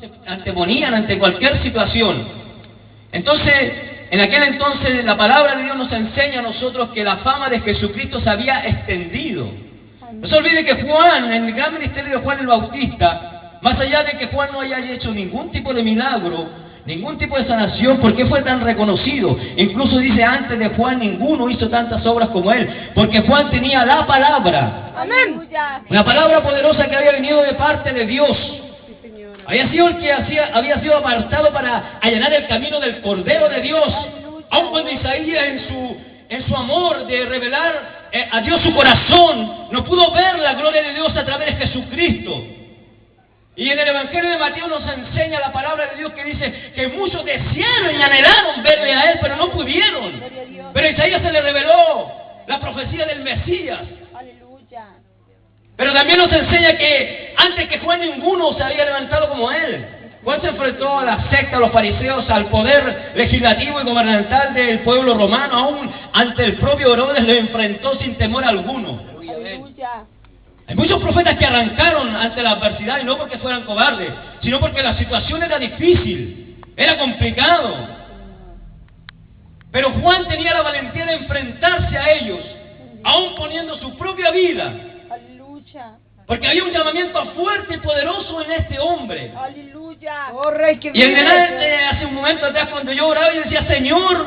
se anteponían ante cualquier situación. Entonces, en aquel entonces, la palabra de Dios nos enseña a nosotros que la fama de Jesucristo se había extendido. No se olvide que Juan, en el gran ministerio de Juan el Bautista, más allá de que Juan no haya hecho ningún tipo de milagro, ningún tipo de sanación, ¿por qué fue tan reconocido? Incluso dice, antes de Juan ninguno hizo tantas obras como él, porque Juan tenía la palabra. Amén. Una palabra poderosa que había venido de parte de Dios. Había sido el que había sido apartado para allanar el camino del Cordero de Dios. Aun cuando Isaías en su amor de revelar a Dios su corazón, no pudo ver la gloria de Dios a través de Jesucristo. Y en el Evangelio de Mateo nos enseña la palabra de Dios que dice que muchos desearon y anhelaron verle a Él, pero no pudieron. Pero a Isaías se le reveló la profecía del Mesías. Aleluya. Pero también nos enseña que antes que Juan ninguno se había levantado como Él. Juan se enfrentó a la secta, a los fariseos, al poder legislativo y gubernamental del pueblo romano, aún ante el propio Herodes lo enfrentó sin temor alguno. Aleluya. Hay muchos profetas que arrancaron ante la adversidad, y no porque fueran cobardes, sino porque la situación era difícil, era complicado. Pero Juan tenía la valentía de enfrentarse a ellos, aún poniendo su propia vida. Aleluya. Porque había un llamamiento fuerte y poderoso en este hombre. Aleluya. Y en delante, hace un momento atrás, cuando yo oraba, yo decía, Señor,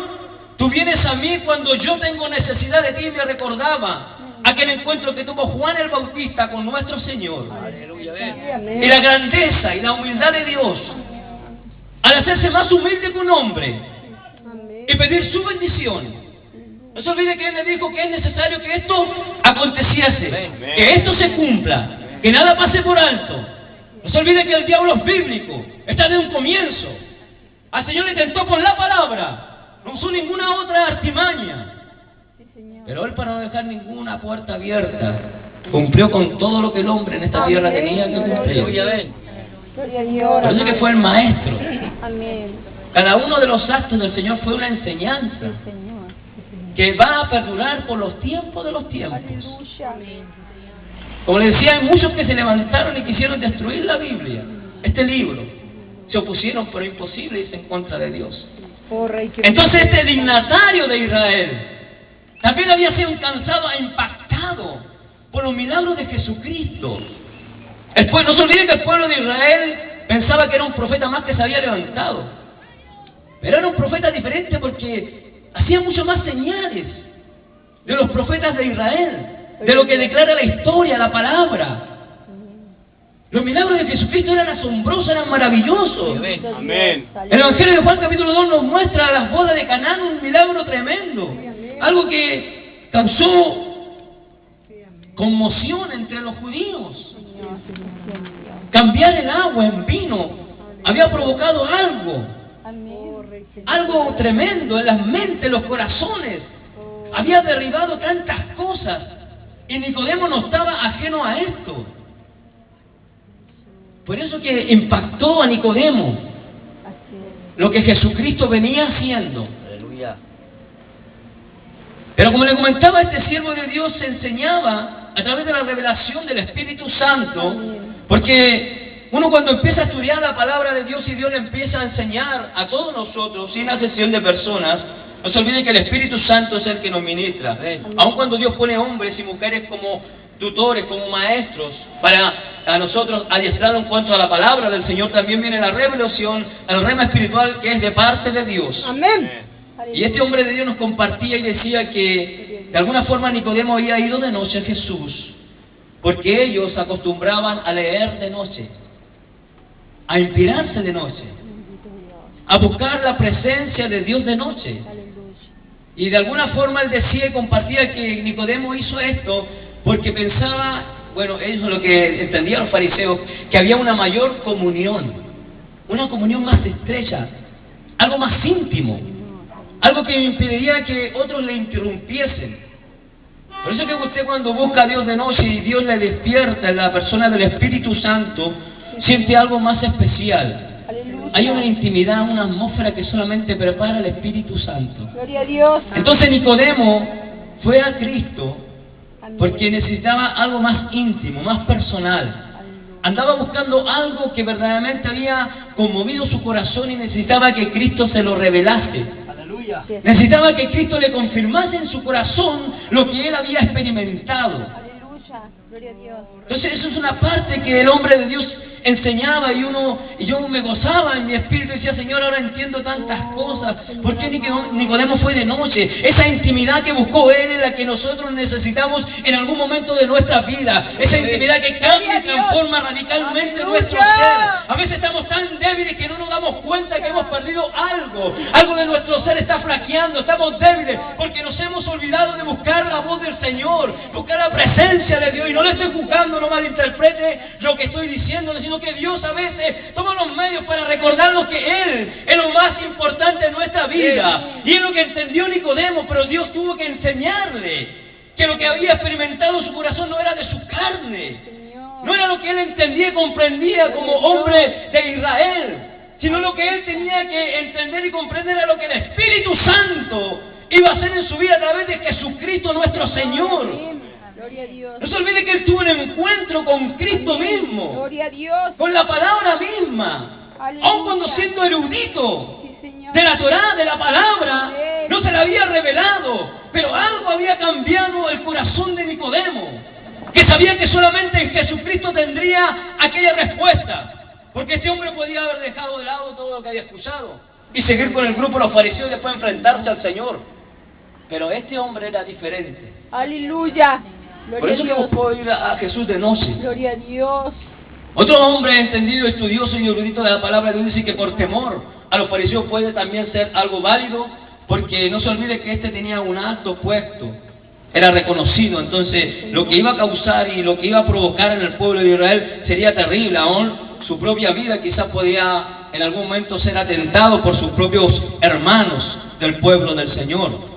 tú vienes a mí cuando yo tengo necesidad de ti, y me recordaba aquel encuentro que tuvo Juan el Bautista con nuestro Señor. Aleluya. Y la grandeza y la humildad de Dios, al hacerse más humilde que un hombre y pedir su bendición. No se olvide que Él le dijo que es necesario que esto aconteciese, que esto se cumpla, que nada pase por alto. No se olvide que el diablo es bíblico, está desde un comienzo. Al Señor le tentó con la palabra, no usó ninguna otra artimaña. Pero Él, para no dejar ninguna puerta abierta, cumplió con todo lo que el hombre en esta tierra tenía que cumplir. Por eso que fue el maestro. Cada uno de los actos del Señor fue una enseñanza que va a perdurar por los tiempos de los tiempos. Como les decía, hay muchos que se levantaron y quisieron destruir la Biblia, este libro. Se opusieron, pero imposible, irse en contra de Dios. Entonces este dignatario de Israel también había sido alcanzado e impactado por los milagros de Jesucristo. No se olviden que el pueblo de Israel pensaba que era un profeta más que se había levantado. Pero era un profeta diferente porque hacía mucho más señales de los profetas de Israel, de lo que declara la historia, la palabra. Los milagros de Jesucristo eran asombrosos, eran maravillosos. Amén. El Evangelio de Juan capítulo 2 nos muestra las bodas de Canaán, un milagro tremendo. Algo que causó conmoción entre los judíos. Cambiar el agua en vino había provocado algo tremendo en las mentes, en los corazones. Había derribado tantas cosas y Nicodemo no estaba ajeno a esto. Por eso que impactó a Nicodemo lo que Jesucristo venía haciendo. Aleluya. Pero como le comentaba, este siervo de Dios se enseñaba a través de la revelación del Espíritu Santo, porque uno cuando empieza a estudiar la palabra de Dios y Dios le empieza a enseñar a todos nosotros, sin excepción de personas, no se olvide que el Espíritu Santo es el que nos ministra. Aun cuando Dios pone hombres y mujeres como tutores, como maestros, para a nosotros adiestrarnos en cuanto a la palabra del Señor, también viene la revelación, el rema espiritual que es de parte de Dios. Amén. Y este hombre de Dios nos compartía y decía que de alguna forma Nicodemo había ido de noche a Jesús, porque ellos acostumbraban a leer de noche, a inspirarse de noche, a buscar la presencia de Dios de noche. Y de alguna forma él decía y compartía que Nicodemo hizo esto porque pensaba, bueno, eso es lo que entendían los fariseos, que había una mayor comunión, una comunión más estrecha, algo más íntimo, algo que impediría que otros le interrumpiesen. Por eso que usted cuando busca a Dios de noche y Dios le despierta en la persona del Espíritu Santo, siente algo más especial. Hay una intimidad, una atmósfera que solamente prepara el Espíritu Santo. Gloria a Dios. Entonces Nicodemo fue a Cristo porque necesitaba algo más íntimo, más personal, andaba buscando algo que verdaderamente había conmovido su corazón y necesitaba que Cristo se lo revelase. Aleluya. Necesitaba que Cristo le confirmase en su corazón lo que él había experimentado. Aleluya. Gloria a Dios. Entonces eso es una parte que el hombre de Dios enseñaba y yo me gozaba en mi espíritu y decía, Señor, ahora entiendo tantas cosas. ¿Por qué Nicodemo fue de noche? Esa intimidad que buscó él es la que nosotros necesitamos en algún momento de nuestra vida. Esa intimidad que cambia y transforma radicalmente nuestro ser. A veces estamos tan débiles que no nos damos cuenta que hemos perdido algo. Algo de nuestro ser está flaqueando, estamos débiles porque nos hemos olvidado de buscar la voz del Señor, buscar la presencia de Dios. Y no le estoy juzgando, no malinterprete lo que estoy diciendo, sino que Dios a veces toma los medios para recordarnos que Él es lo más importante en nuestra vida. Y es lo que entendió Nicodemo, pero Dios tuvo que enseñarle que lo que había experimentado en su corazón no era de su carne, no era lo que él entendía y comprendía como hombre de Israel, sino lo que él tenía que entender y comprender era lo que el Espíritu Santo iba a hacer en su vida a través de Jesucristo nuestro Señor. Gloria a Dios. No se olvide que él tuvo un encuentro con Cristo mismo, Gloria a Dios. con la palabra misma, Aleluya. aun cuando siendo erudito Sí, Señor. de la Torá, de la palabra, no se la había revelado, pero algo había cambiado el corazón de Nicodemo, que sabía que solamente en Jesucristo tendría aquella respuesta, porque este hombre podía haber dejado de lado todo lo que había escuchado y seguir con el grupo de los fariseos y después enfrentarse al Señor, pero este hombre era diferente. Aleluya. Por Gloria a eso que Dios. buscó ir a Jesús de noche. Gloria a Dios. Otro hombre entendido, estudioso y erudito de la palabra de Dios dice que por temor a los fariseos puede también ser algo válido, porque no se olvide que este tenía un alto puesto, era reconocido, entonces lo que iba a causar y lo que iba a provocar en el pueblo de Israel sería terrible. Aún su propia vida quizás podía en algún momento ser atentado por sus propios hermanos del pueblo del Señor.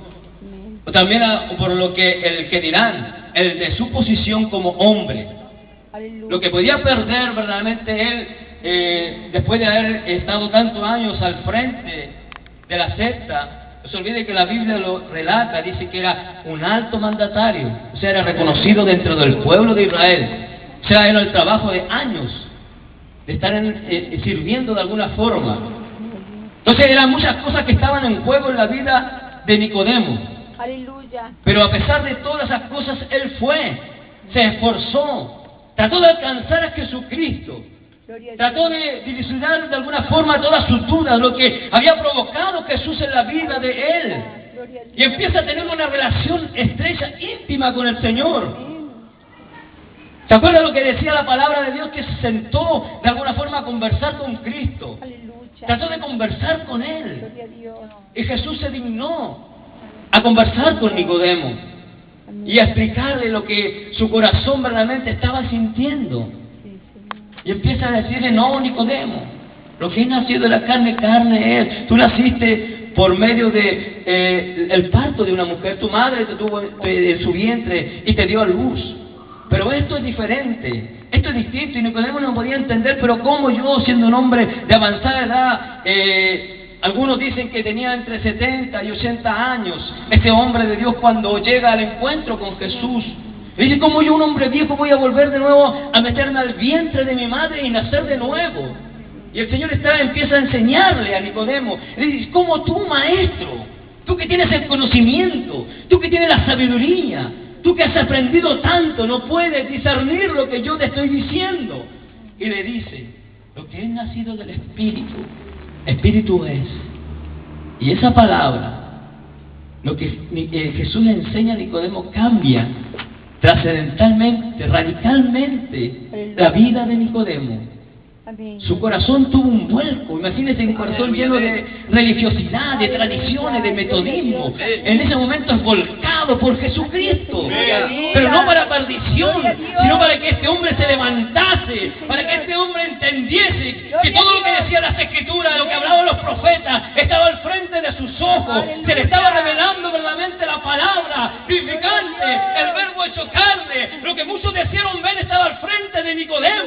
O también por lo que el que dirán, el de su posición como hombre. Aleluya. Lo que podía perder verdaderamente él, después de haber estado tantos años al frente de la secta, no se olvide que la Biblia lo relata, dice que era un alto mandatario, o sea, era reconocido dentro del pueblo de Israel, o sea, era el trabajo de años, de estar sirviendo de alguna forma. Entonces eran muchas cosas que estaban en juego en la vida de Nicodemo. Aleluya. Pero a pesar de todas esas cosas, él fue, se esforzó, trató de alcanzar a Jesucristo, Gloria a Dios. trató de dilucidar de alguna forma todas sus dudas, lo que había provocado Jesús en la vida de él. Gloria a Dios. Y empieza a tener una relación estrecha, íntima con el Señor. Amén. ¿Se acuerda lo que decía la palabra de Dios? Que se sentó de alguna forma a conversar con Cristo. Aleluya. Trató de conversar con Él. Gloria a Dios. Y Jesús se dignó a conversar con Nicodemo Amén. y a explicarle lo que su corazón verdaderamente estaba sintiendo. Sí, Señor. Y empieza a decirle, no, Nicodemo, lo que es nacido de la carne, carne es. Tú naciste por medio de el parto de una mujer. Tu madre te tuvo en su vientre y te dio a luz. Pero esto es diferente, esto es distinto. Y Nicodemo no podía entender, pero ¿cómo yo, siendo un hombre de avanzada edad, algunos dicen que tenía entre 70 y 80 años, este hombre de Dios cuando llega al encuentro con Jesús, dice, ¿cómo yo, un hombre viejo, voy a volver de nuevo a meterme al vientre de mi madre y nacer de nuevo? Y el Señor empieza a enseñarle a Nicodemo, le dice, ¿cómo tú, maestro? Tú que tienes el conocimiento, tú que tienes la sabiduría, tú que has aprendido tanto, no puedes discernir lo que yo te estoy diciendo. Y le dice, lo que es nacido del Espíritu, Espíritu es. Y esa palabra, lo que Jesús le enseña a Nicodemo, cambia trascendentalmente, radicalmente la vida de Nicodemo. Amén. Su corazón tuvo un vuelco. Imagínense un corazón lleno de religiosidad, de tradiciones, de metodismo. En ese momento es volcado por Jesucristo. Pero no para perdición, sino para que este hombre se levantase, para que este hombre entendiese que todo lo que decían las Escrituras, lo que hablaban los profetas, estaba al frente de sus ojos. Se le estaba revelando verdaderamente la palabra vivificante, el verbo hecho carne. Lo que muchos decían ver estaba al frente de Nicodemo.